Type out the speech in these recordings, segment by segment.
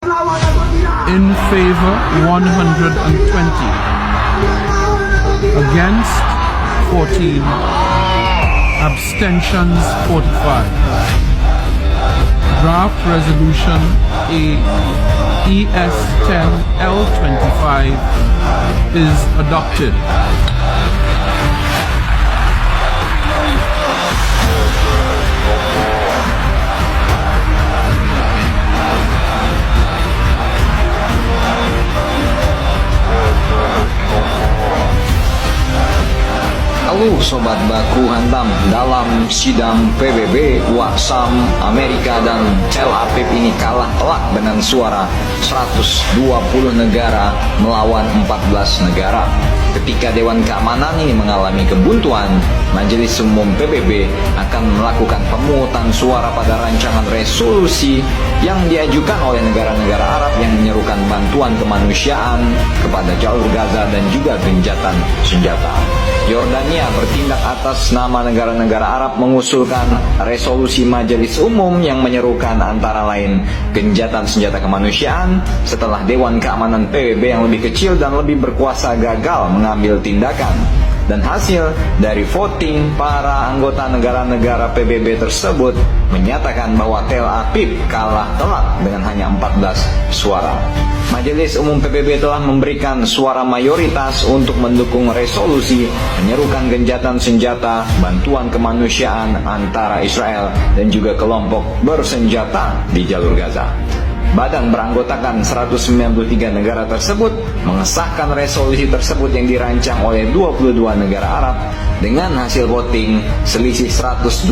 In favor 120, against 14, abstentions 45. Draft Resolution ES10L25 is adopted. Halo Sobat Baku Hantam, dalam sidang PBB, Waksam, Amerika dan Tel Aviv ini kalah telak dengan suara 120 negara melawan 14 negara. Ketika Dewan Keamanan ini mengalami kebuntuan, Majelis Umum PBB akan melakukan pemungutan suara pada rancangan resolusi yang diajukan oleh negara-negara Arab yang menyerukan bantuan kemanusiaan kepada jalur Gaza dan juga gencatan senjata. Yordania bertindak atas nama negara-negara Arab mengusulkan resolusi Majelis Umum yang menyerukan antara lain gencatan senjata kemanusiaan setelah Dewan Keamanan PBB yang lebih kecil dan lebih berkuasa gagal mengambil tindakan. Dan hasil dari voting para anggota negara-negara PBB tersebut menyatakan bahwa Tel Aviv kalah telak dengan hanya 14 suara. Majelis Umum PBB telah memberikan suara mayoritas untuk mendukung resolusi menyerukan gencatan senjata bantuan kemanusiaan antara Israel dan juga kelompok bersenjata di jalur Gaza. Badan beranggotakan 193 negara tersebut mengesahkan resolusi tersebut yang dirancang oleh 22 negara Arab dengan hasil voting selisih 120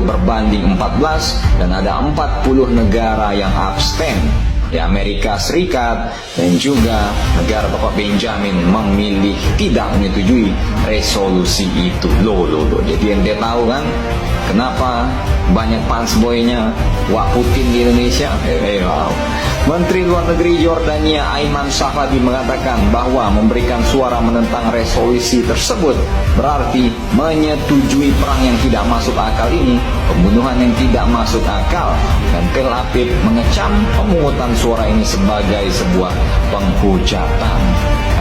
berbanding 14 dan ada 40 negara yang abstain. Di Amerika Serikat dan juga negara Bapak Benjamin memilih tidak menyetujui resolusi itu. Loh. Jadi ente tahu kan kenapa banyak fansboynya Wak Putin di Indonesia? Wow. Menteri Luar Negeri Yordania Ayman Safadi mengatakan bahwa memberikan suara menentang resolusi tersebut berarti menyetujui perang yang tidak masuk akal ini, pembunuhan yang tidak masuk akal, dan Tel Aviv mengecam pemungutan suara ini sebagai sebuah penghujatan.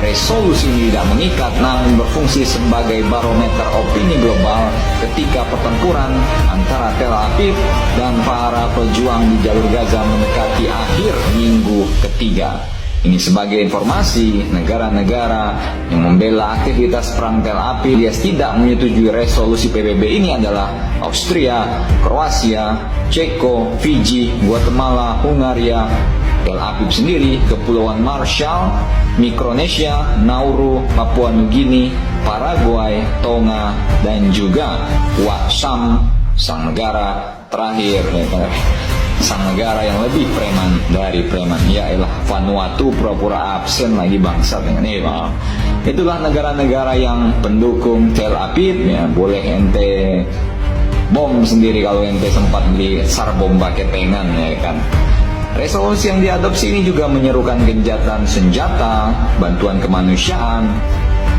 Resolusi ini tidak mengikat namun berfungsi sebagai barometer opini global ketika pertempuran antara Tel Aviv dan para pejuang di jalur Gaza mendekati akhir minggu ketiga. Ini sebagai informasi, negara-negara yang membela aktivitas perang Tel Aviv alias tidak menyetujui resolusi PBB ini adalah Austria, Kroasia, Ceko, Fiji, Guatemala, Hungaria, Tel Aviv sendiri, Kepulauan Marshall, Mikronesia, Nauru, Papua Nugini, Paraguay, Tonga, dan juga Waksam, sang negara terakhir, sang negara yang lebih preman dari preman, yaitu Vanuatu, pura-pura absen lagi bangsat dengan ini. Itulah negara-negara yang pendukung Tel Aviv, ya boleh ente bom sendiri kalau ente sempat beli sar bom ketengan, ya kan. Resolusi yang diadopsi ini juga menyerukan gencatan senjata, bantuan kemanusiaan,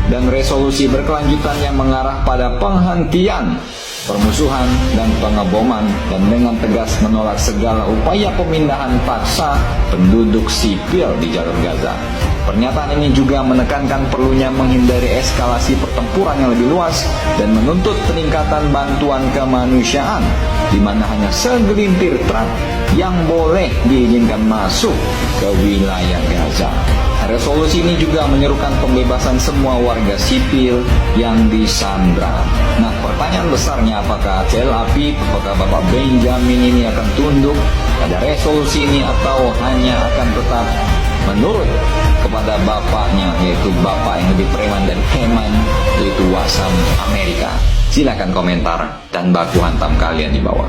dan resolusi berkelanjutan yang mengarah pada penghentian permusuhan dan pengeboman dan dengan tegas menolak segala upaya pemindahan paksa penduduk sipil di jalur Gaza. Pernyataan ini juga menekankan perlunya menghindari eskalasi pertempuran yang lebih luas dan menuntut peningkatan bantuan kemanusiaan di mana hanya segelintir truk yang boleh diizinkan masuk ke wilayah Gaza. Resolusi ini juga menyerukan pembebasan semua warga sipil yang disandra. Nah, pertanyaan besarnya apakah Tel Aviv, apakah Bapak Benjamin ini akan tunduk pada resolusi ini atau hanya akan tetap menurut kepada bapaknya, yaitu bapak yang lebih preman dan heman, yaitu Waksam Amerika. Silakan komentar dan baku hantam kalian di bawah.